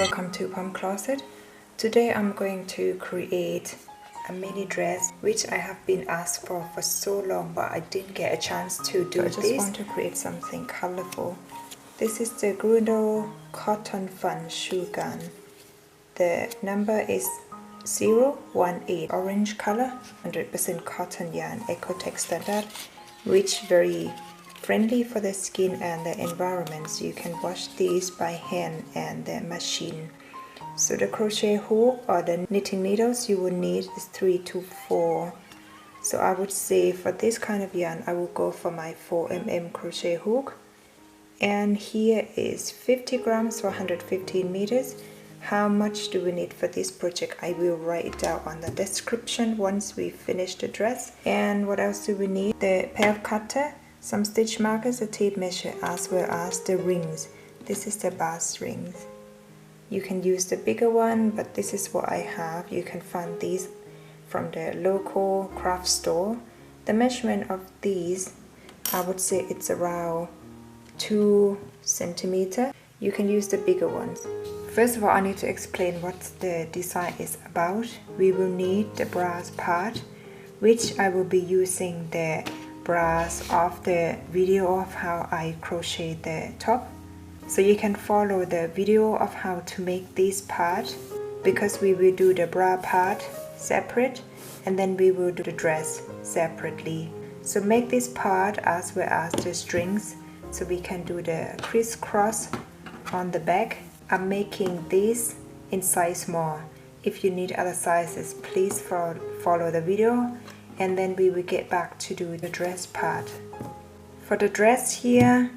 welcome to POMCLOSET. Today I'm going to create a mini dress which I have been asked for so long, but I didn't get a chance to do this. I just want to create something colorful. This is the gründl cotton fun shoe gun. The number is 018, orange color, 100% cotton yarn, Ecotech standard, which very friendly for the skin and the environment. So you can wash these by hand and the machine. So the crochet hook or the knitting needles you will need is 3 to 4. So I would say for this kind of yarn I will go for my 4mm crochet hook. And here is 50 grams for 115 meters. How much do we need for this project? I will write it down on the description once we finish the dress. And what else do we need? The pair of cutter, some stitch markers, a tape measure, as well as the rings. This is the bass rings. You can use the bigger one, but this is what I have. You can find these from the local craft store. The measurement of these, I would say it's around 2 centimeters. You can use the bigger ones. First of all, I need to explain what the design is about. We will need the brass part, which I will be using the brass of the video of how I crochet the top. So you can follow the video of how to make this part, because we will do the bra part separate and then we will do the dress separately. So make this part as well as the strings so we can do the crisscross on the back. I'm making this in size small. If you need other sizes, please follow the video, and then we will get back to do the dress part. For the dress here,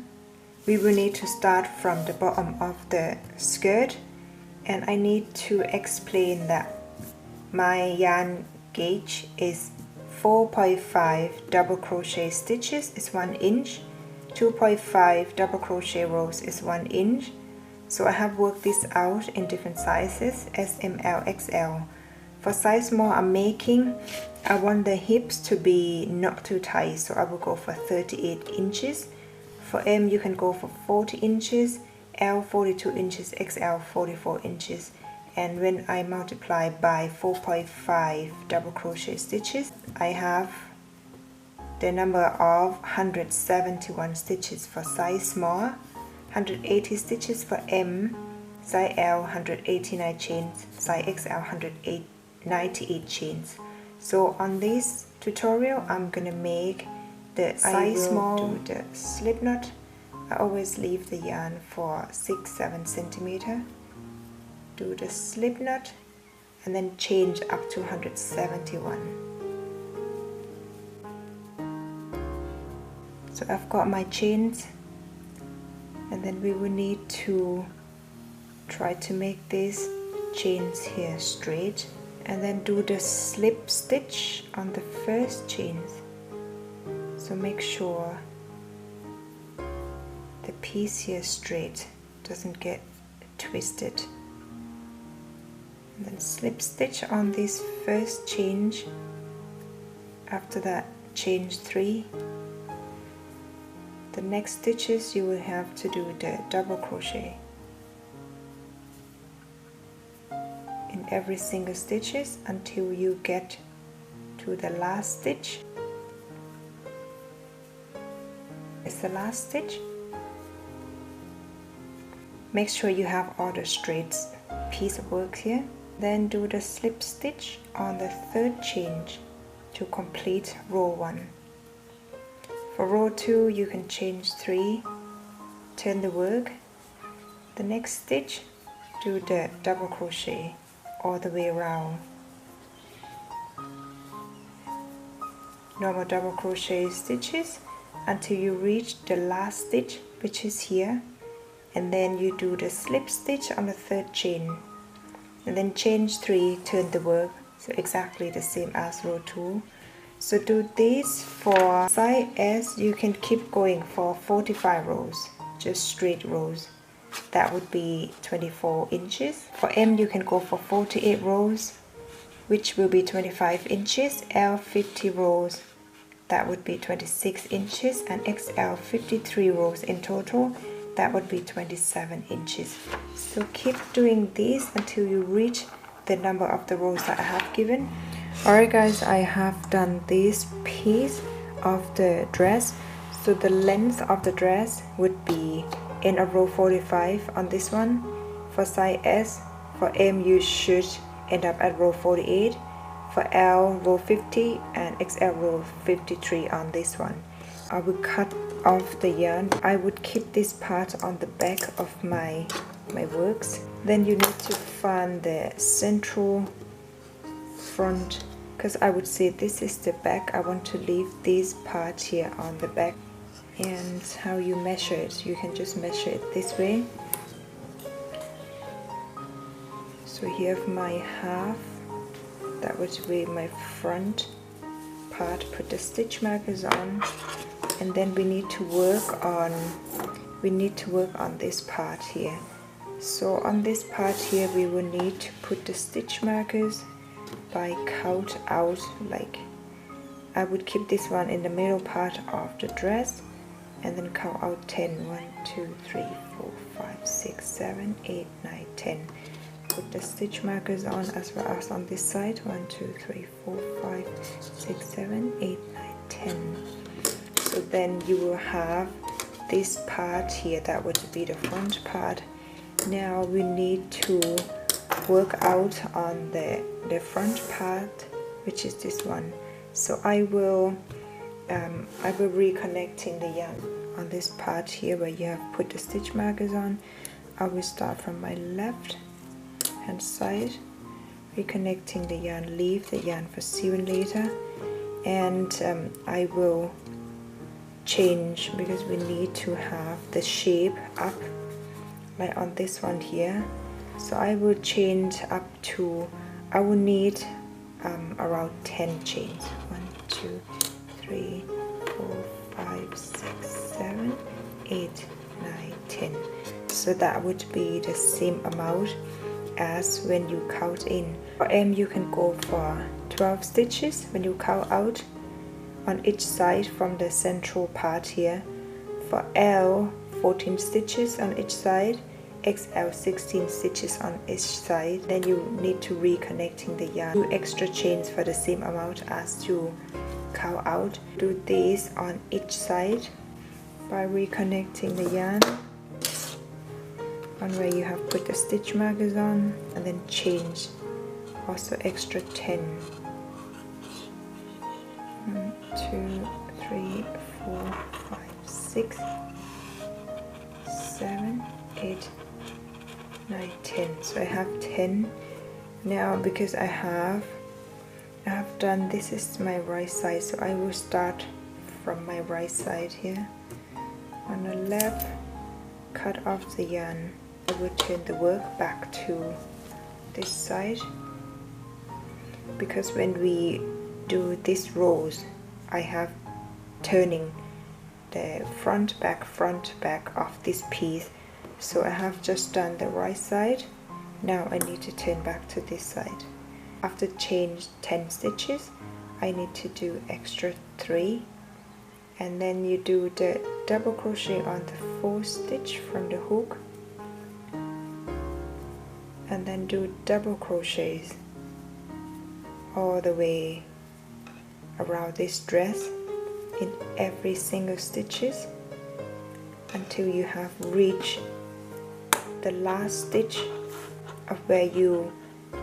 we will need to start from the bottom of the skirt, and I need to explain that my yarn gauge is 4.5 double crochet stitches is 1 inch, 2.5 double crochet rows is 1 inch. So I have worked this out in different sizes, S, M, L, XL. For size small I want the hips to be not too tight, so I will go for 38 inches. For M you can go for 40 inches, L 42 inches, XL 44 inches. And when I multiply by 4.5 double crochet stitches, I have the number of 171 stitches for size small, 180 stitches for M, size L 189 chains, size XL 198 chains. So on this tutorial I'm gonna make the size small, do the slip knot. I always leave the yarn for 6-7 centimeters. Do the slip knot and then change up to 171. So I've got my chains, and then we will need to try to make these chains here straight, and then do the slip stitch on the first chains. So make sure the piece here straight, doesn't get twisted. And then slip stitch on this first chain. After that, chain 3. The next stitches you will have to do the double crochet in every single stitches until you get to the last stitch. It's the last stitch. Make sure you have all the straight piece of work here. Then do the slip stitch on the third chain to complete row 1. For row 2 you can chain 3, turn the work. The next stitch, do the double crochet all the way around. Normal double crochet stitches until you reach the last stitch, which is here, and then you do the slip stitch on the third chain, and then chain 3, turn the work. So exactly the same as row 2. So do this for size S. You can keep going for 45 rows, just straight rows. That would be 24 inches. For M you can go for 48 rows, which will be 25 inches. L 50 rows, that would be 26 inches. And XL 53 rows in total, that would be 27 inches. So keep doing this until you reach the number of the rows that I have given. Alright guys, I have done this piece of the dress. So the length of the dress would be in a row 45 on this one. For size S, for M you should end up at row 48. For L, row 50, and XL, row 53 on this one. I will cut off the yarn. I would keep this part on the back of my works. Then you need to find the central front, because I would say this is the back. I want to leave this part here on the back. And how you measure it, you can just measure it this way. So here have my half, that would be my front part. Put the stitch markers on, and then we need to work on this part here. So on this part here we will need to put the stitch markers by count out, like I would keep this one in the middle part of the dress and then count out 10. 1, 2, 3, 4, 5, 6, 7, 8, 9, 10. Put the stitch markers on as well as on this side. 1, 2, 3, 4, 5, 6, 7, 8, 9, 10. So then you will have this part here, that would be the front part. Now we need to work out on the front part, which is this one. So I will reconnecting the yarn on this part here where you have put the stitch markers on. I will start from my left hand side, reconnecting the yarn, leave the yarn for sewing later, and I will change because we need to have the shape up, like on this one here. So I will change up to, I will need around 10 chains. 1, 2, 3, 4, 5, 6, 7, 8, 9, 10. So that would be the same amount as when you count in. For M you can go for 12 stitches when you count out on each side from the central part here. For L, 14 stitches on each side. XL, 16 stitches on each side. Then you need to reconnecting the yarn. 2 extra chains for the same amount as you count out. Do this on each side by reconnecting the yarn on where you have put the stitch markers on, and then change also extra 10. 1, 2, 3, 4, 5, 6, 7, 8, 9, 10. So I have 10 now because I have done, this is my right side, so I will start from my right side here. On the left, cut off the yarn. I will turn the work back to this side, because when we do these rows I have turning the front back of this piece. So I have just done the right side. Now I need to turn back to this side. After change 10 stitches I need to do extra 3, and then you do the double crochet on the 4th stitch from the hook, and then do double crochets all the way around this dress in every single stitches until you have reached the last stitch of where you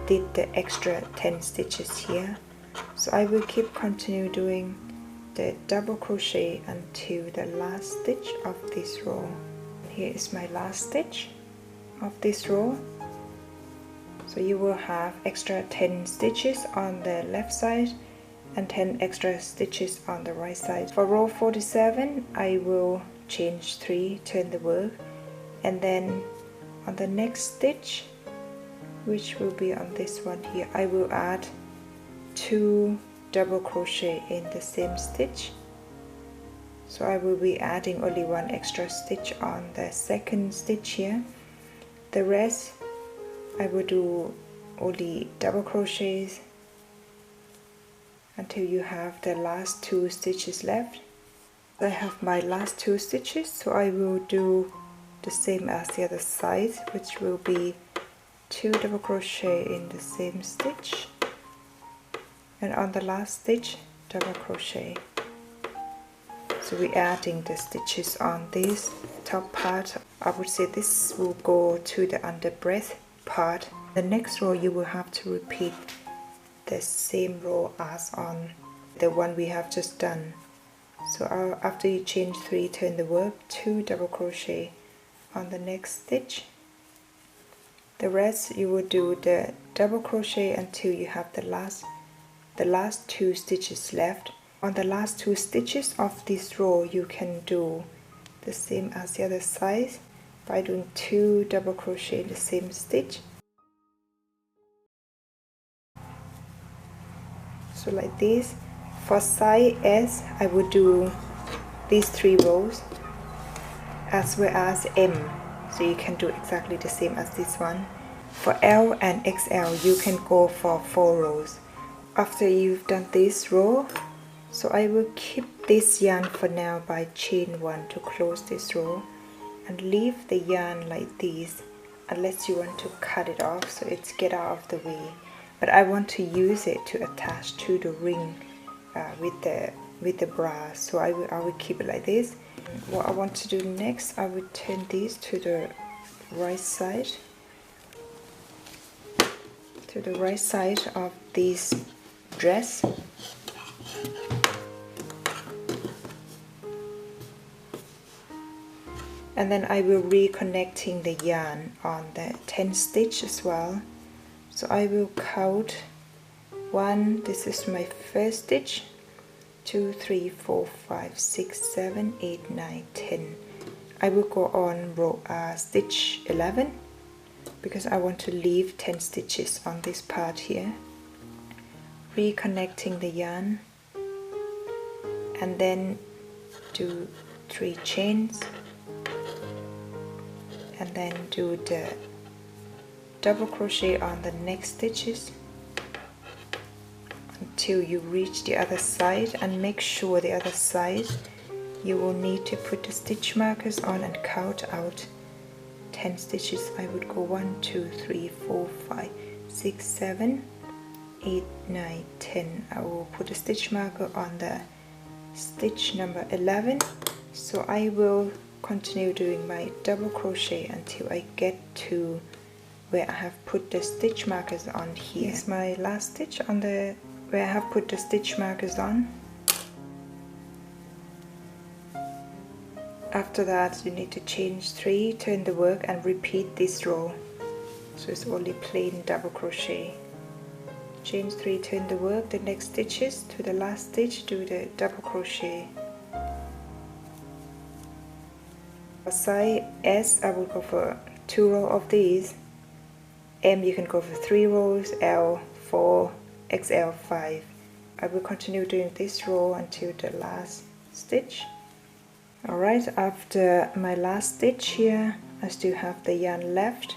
did the extra 10 stitches here. So I will keep continue doing the double crochet until the last stitch of this row. Here is my last stitch of this row. So you will have extra 10 stitches on the left side and 10 extra stitches on the right side. For row 47 I will change 3, turn the work, and then on the next stitch, which will be on this one here, I will add 2 double crochet in the same stitch. So I will be adding only 1 extra stitch on the second stitch here. The rest I will do only double crochets until you have the last 2 stitches left. I have my last 2 stitches, so I will do the same as the other side, which will be 2 double crochet in the same stitch, and on the last stitch double crochet. So we're adding the stitches on this top part. I would say this will go to the underbreadth part. The next row you will have to repeat the same row as on the one we have just done. So after you chain 3, turn the work, 2 double crochet on the next stitch. The rest you will do the double crochet until you have the last 2 stitches left. On the last 2 stitches of this row you can do the same as the other side by doing 2 double crochet in the same stitch. So like this. For size S I would do these 3 rows as well as M, so you can do exactly the same as this one. For L and XL you can go for 4 rows. After you've done this row, so I will keep this yarn for now by chain 1 to close this row and leave the yarn like this unless you want to cut it off so it's get out of the way. But I want to use it to attach to the ring with the bra, so I will keep it like this. What I want to do next, I will turn this to the right side of this dress. And then I will reconnecting the yarn on the 10th stitch as well. So I will count 1, this is my first stitch, 2, 3, 4, 5, 6, 7, 8, 9, 10. I will go on row stitch 11 because I want to leave 10 stitches on this part here. Reconnecting the yarn and then do 3 chains and then do the double crochet on the next stitches until you reach the other side, and make sure the other side you will need to put the stitch markers on and count out 10 stitches. I would go 1, 2, 3, 4, 5, 6, 7, 8, 9, 10. I will put a stitch marker on the stitch number 11. So I will continue doing my double crochet until I get to where I have put the stitch markers on here. Here's my last stitch on the where I have put the stitch markers on. After that you need to chain 3, turn the work and repeat this row. So it's only plain double crochet. Chain 3, turn the work, the next stitches to the last stitch, do the double crochet. For size S I will go for 2 rows of these. M you can go for 3 rows, L 4, XL 5. I will continue doing this row until the last stitch. Alright, after my last stitch here I still have the yarn left.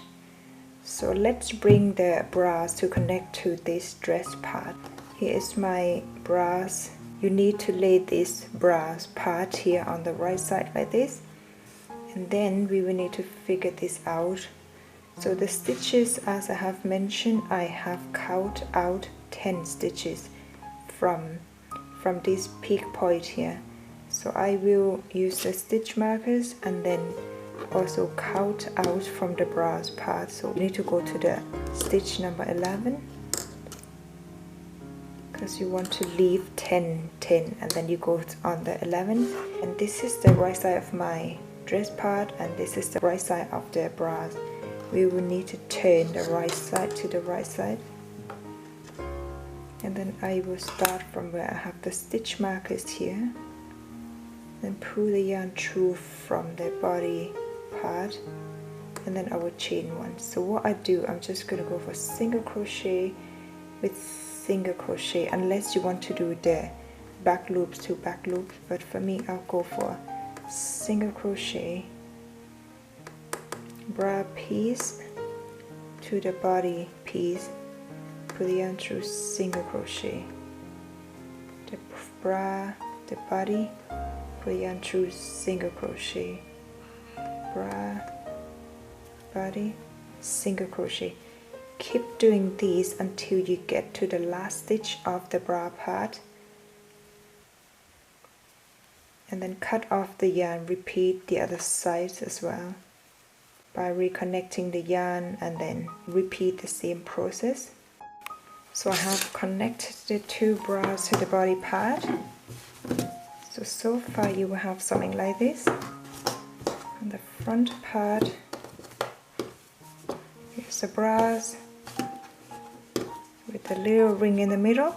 So let's bring the bras to connect to this dress part. Here is my bras. You need to lay this bras part here on the right side like this. And then we will need to figure this out. So the stitches, as I have mentioned, I have counted out 10 stitches from this peak point here. So I will use the stitch markers and then also count out from the bras part. So you need to go to the stitch number 11 because you want to leave 10, 10, and then you go on the 11. And this is the right side of my dress part and this is the right side of the bras. We will need to turn the right side to the right side, and then I will start from where I have the stitch markers here, then pull the yarn through from the body part, and then I will chain 1. So what I do, I'm just going to go for single crochet with single crochet, unless you want to do the back loops to back loops, but for me I'll go for single crochet, bra piece to the body piece, pull the yarn through single crochet, the bra, the body, pull the yarn through single crochet, bra, body, single crochet. Keep doing these until you get to the last stitch of the bra part, and then cut off the yarn. Repeat the other side as well by reconnecting the yarn, and then repeat the same process. So I have connected the two bras to the body part. So far you will have something like this. On the front part, here's the bras with the little ring in the middle.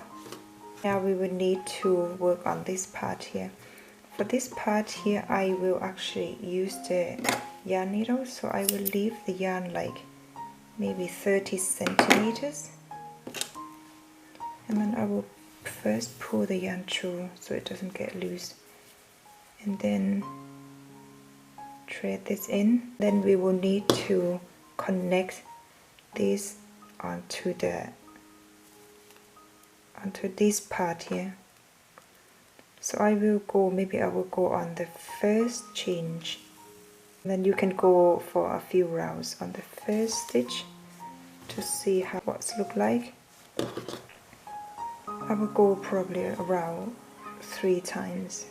Now we will need to work on this part here. For this part here, I will actually use the yarn needle, so I will leave the yarn like maybe 30 centimeters. And then I will first pull the yarn through so it doesn't get loose. And then thread this in. Then we will need to connect this onto this part here. So I will go on the first change. Then you can go for a few rounds on the first stitch to see how what's look like. I will go probably around 3 times.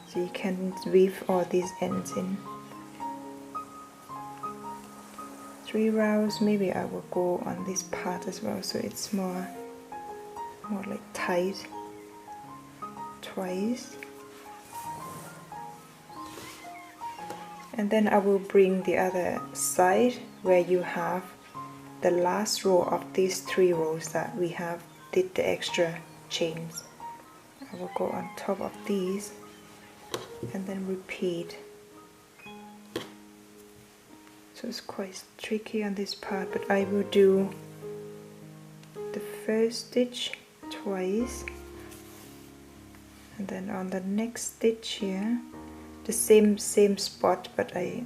So you can weave all these ends in. 3 rounds, maybe I will go on this part as well, so it's more like tight. Twice. And then I will bring the other side where you have the last row of these 3 rows that we have did the extra chains. I will go on top of these and then repeat. So it's quite tricky on this part, but I will do the first stitch twice, and then on the next stitch here the same spot, but I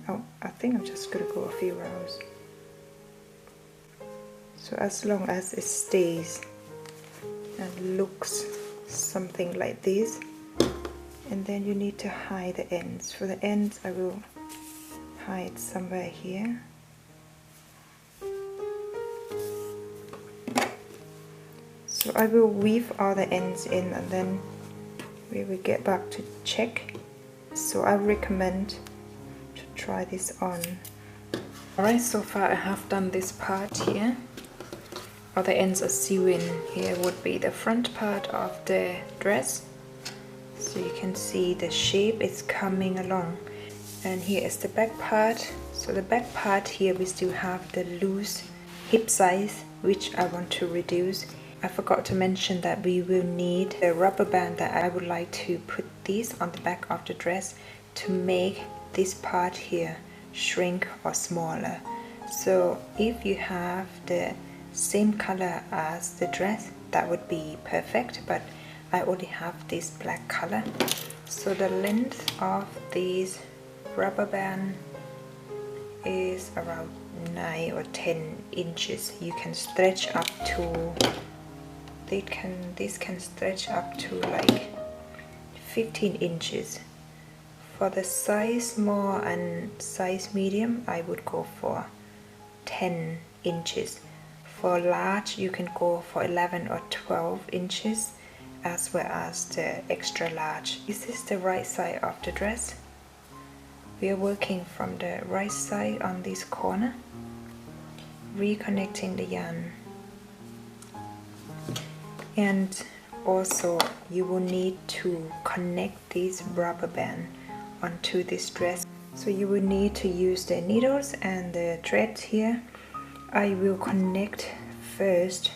think I'm just gonna go a few rounds. So as long as it stays and looks something like this, and then you need to hide the ends. For the ends I will hide somewhere here. So I will weave all the ends in, and then we will get back to check. So I recommend to try this on. Alright, so far I have done this part here. All the ends are sewn. Here would be the front part of the dress. So you can see the shape is coming along. And here is the back part. So the back part here we still have the loose hip size, which I want to reduce. I forgot to mention that we will need a rubber band that I would like to put these on the back of the dress to make this part here shrink or smaller. So if you have the same color as the dress, that would be perfect, but I only have this black color. So the length of this rubber band is around 9 or 10 inches. You can stretch up to this can stretch up to like 15 inches. For the size small and size medium, I would go for 10 inches. For large, you can go for 11 or 12 inches, as well as the extra large. This is the right side of the dress. We are working from the right side on this corner, reconnecting the yarn. And also you will need to connect this rubber band onto this dress. So you will need to use the needles and the thread here. I will connect first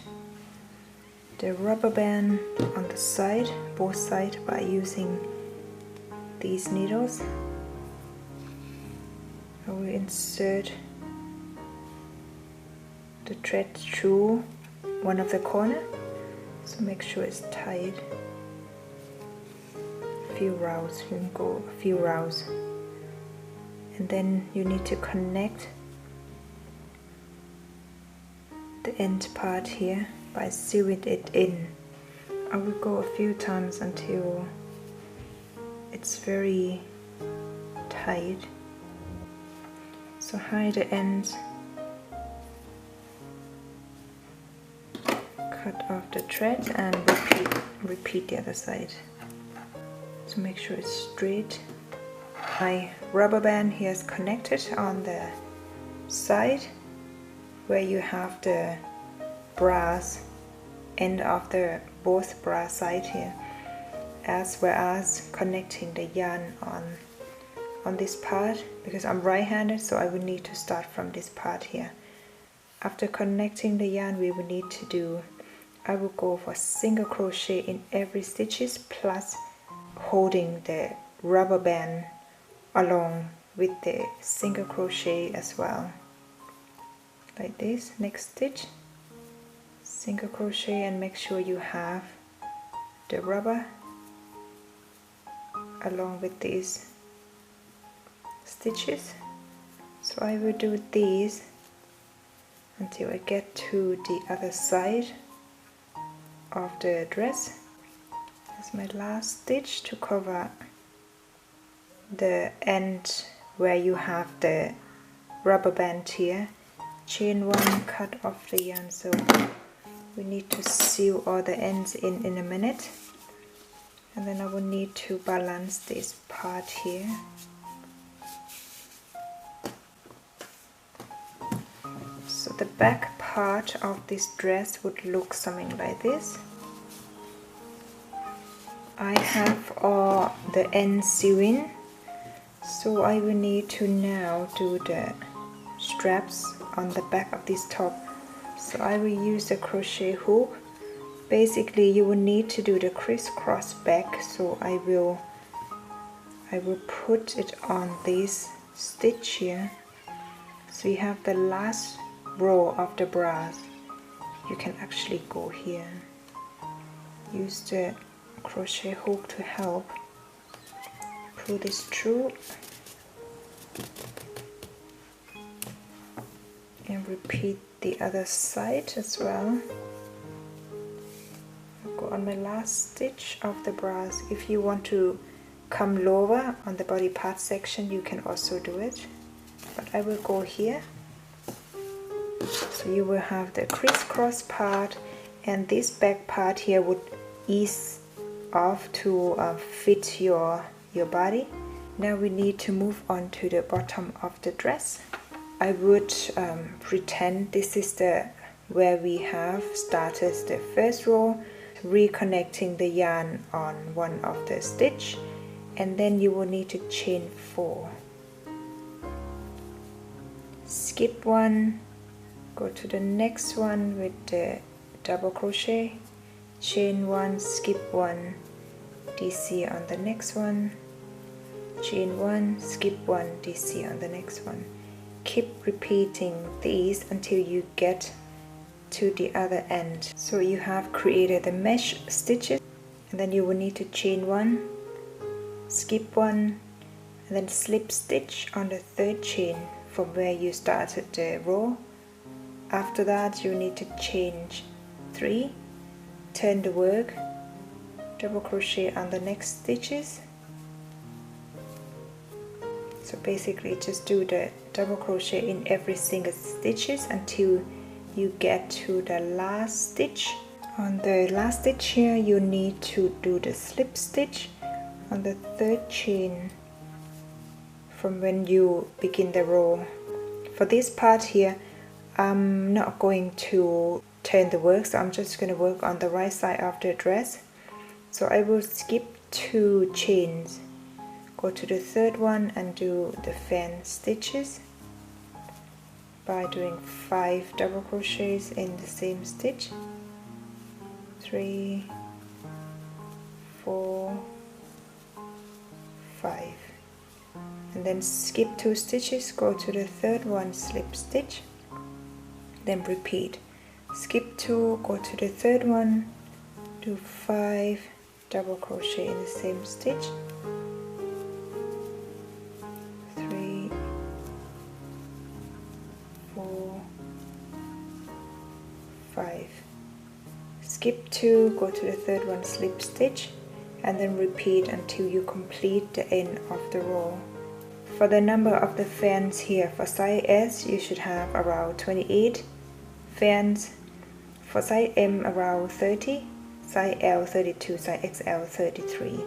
the rubber band on the side, both sides, by using these needles. I will insert the thread through one of the corners. So make sure it's tight. A few rounds, you can go a few rounds. And then you need to connect the end part here by sewing it in. I will go a few times until it's very tight. So hide the ends, cut off the thread and repeat the other side. So make sure it's straight. My rubber band here is connected on the side where you have the brass end of the both brass side here, as well as connecting the yarn on this part, because I'm right-handed, so I will need to start from this part here. After connecting the yarn, we will need to do, I will go for single crochet in every stitches, plus holding the rubber band along with the single crochet as well, like this. Next stitch, single crochet, and make sure you have the rubber along with these stitches. So I will do these until I get to the other side of the dress. That's my last stitch to cover the end where you have the rubber band here. Chain one, cut off the yarn. So we need to sew all the ends in a minute, and then I will need to balance this part here. So the back part of this dress would look something like this. I have all the ends sewn, so I will need to now do the straps on the back of this top. So I will use the crochet hook. Basically you will need to do the crisscross back, so I will put it on this stitch here. So you have the last row of the brass. You can actually go here, use the crochet hook to help pull this through, and repeat the other side as well. I'll go on my last stitch of the brass. If you want to come lower on the body part section, you can also do it, but I will go here. So you will have the crisscross part, and this back part here would ease off to fit your body. Now we need to move on to the bottom of the dress. I would pretend this is the where we have started the first row, reconnecting the yarn on one of the stitch, and then you will need to chain 4. Skip one, go to the next one with the double crochet, chain 1, skip 1, DC on the next one, chain 1, skip 1, DC on the next one. Keep repeating these until you get to the other end. So you have created the mesh stitches, and then you will need to chain 1, skip 1, and then slip stitch on the 3rd chain from where you started the row. After that you need to chain 3, turn the work, double crochet on the next stitches. So basically just do the double crochet in every single stitches until you get to the last stitch. On the last stitch here you need to do the slip stitch on the 3rd chain from when you begin the row. For this part here I'm not going to turn the work, so I'm just going to work on the right side of the dress. So I will skip 2 chains, go to the 3rd one and do the fan stitches by doing 5 double crochets in the same stitch. 3, 4, 5, and then skip 2 stitches, go to the 3rd one, slip stitch, then repeat. Skip 2, go to the 3rd one, do 5 double crochet in the same stitch, 3, 4, 5, skip 2, go to the 3rd one, slip stitch, and then repeat until you complete the end of the row. for the number of the fans here, for size S you should have around 28 fans, for size M around 30, size L 32, size XL 33.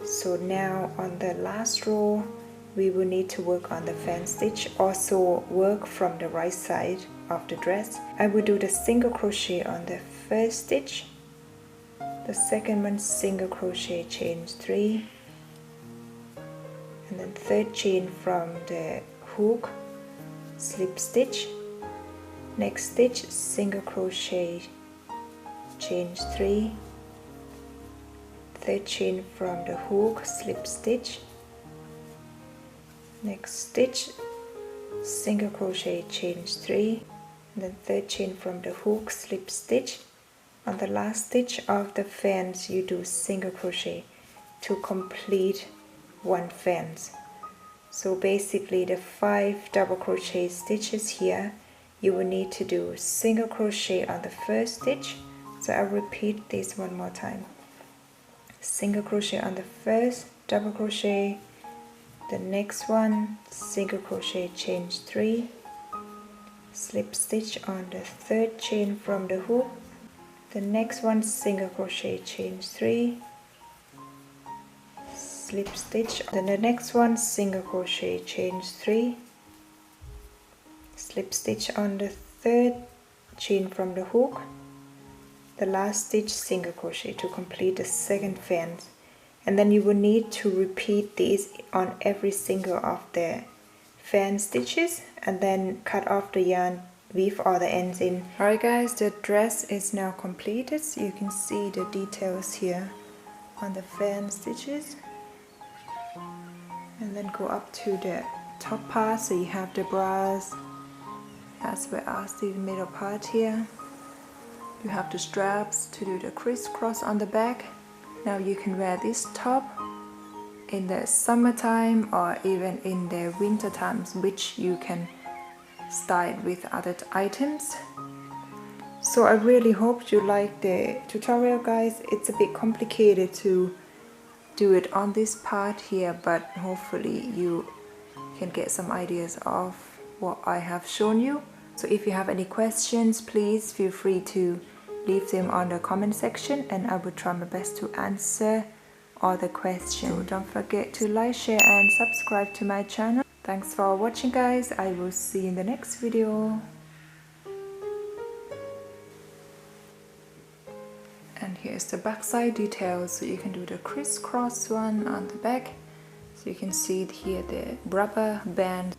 So now on the last row we will need to work on the fan stitch, also work from the right side of the dress. I will do the single crochet on the first stitch, the second one single crochet, chain 3, and then third chain from the hook, slip stitch, next stitch single crochet, chain 3, third chain from the hook, slip stitch, next stitch single crochet, chain 3, and then third chain from the hook, slip stitch. On the last stitch of the fans you do single crochet to complete one fans. So basically the 5 double crochet stitches here, you will need to do single crochet on the first stitch. So I'll repeat this one more time. Single crochet on the first, double crochet, the next one single crochet, chain 3, slip stitch on the third chain from the hook, the next one single crochet, chain 3, slip stitch, then the next one single crochet, chain 3, slip stitch on the third chain from the hook, the last stitch single crochet to complete the second fans. And then you will need to repeat this on every single of the fan stitches, and then cut off the yarn, weave all the ends in. Alright guys, the dress is now completed. So you can see the details here on the fan stitches, and then go up to the top part. So you have the bras as well as the middle part here. You have the straps to do the crisscross on the back. Now you can wear this top in the summertime or even in the winter times, which you can style with other items. So I really hope you like the tutorial guys. It's a bit complicated to do it on this part here, but hopefully you can get some ideas of what I have shown you. So if you have any questions, please feel free to leave them on the comment section, and I will try my best to answer all the questions. So don't forget to like, share and subscribe to my channel. Thanks for watching guys. I will see you in the next video. And here's the backside details, so you can do the crisscross one on the back. So you can see here the rubber band